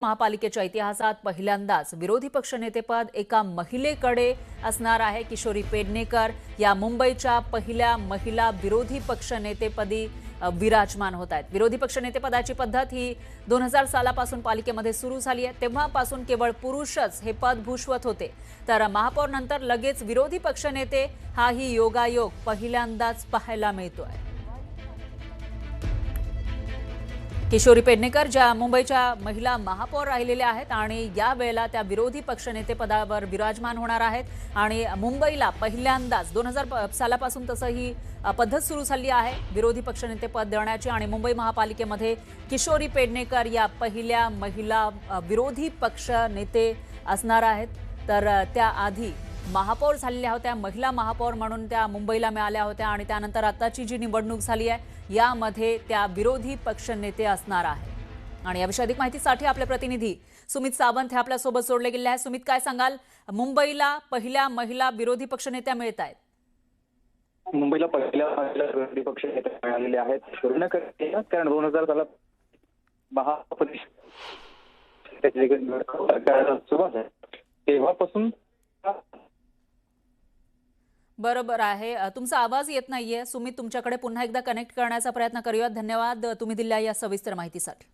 महापालिकेच्या इतिहासात पहिल्यांदाच विरोधी पक्षनेतेपद एका महिलेकडे असणार आहे। किशोरी पेडणेकर या मुंबईच्या पहिल्या महिला विरोधी पक्षनेतेपदी विराजमान होत आहेत। विरोधी पक्षनेतेपदाची पद्धत ही 2000 सालापासून पालिकेमध्ये सुरू झाली आहे। तेव्हापासून केवळ पुरुषच हे पद भूषवत होते, तर महापौर नंतर लगेच विरोधी पक्षनेते हाही योगायोग पहिल्यांदाच पाहायला मिळतोय। किशोरी पेडणेकर ज्या मुंबईच्या महिला महापौर राहिलेल्या आहेत आणि या वेळेला त्या विरोधी पक्षनेते पदावर विराजमान होणार आहेत आणि मुंबईला पहिल्यांदाच 2000 सालापासून तसं ही पद्धत सुरू झाली आहे विरोधी पक्षनेते पद देण्याची आणि मुंबई महापालिकेमध्ये किशोरी पेडणेकर या पहिल्या महिला विरोधी पक्षनेते असणार आहेत। तर त्याआधी महापौर झालेल्या होत्या, महिला महापौर म्हणून त्या मुंबईला मिळाल्या होत्या आणि त्यानंतर आताची जी निवडणूक झाली आहे यामध्ये त्या विरोधी पक्षनेते असणार आहेत। आणि याविषयी अधिक माहितीसाठी आपले प्रतिनिधी सुमित सावंत हे आपल्या सोबत जोडले गेले आहेत। सुमित, काय सांगाल, मुंबईला पहिल्या महिला विरोधी पक्षनेत्या मिळत आहेत? मुंबईला पहिल्या महिला विरोधी पक्षनेत्या मिळालेले आहेत कारण 2000 साला सुरुवात आहे तेव्हापासून। बरोबर आहे, तुमचा आवाज येत नाहीये सुमित, तुमच्याकडे पुन्हा एकदा कनेक्ट करण्याचा प्रयत्न करूयात। धन्यवाद तुम्ही दिलेल्या या सविस्तर माहितीसाठी।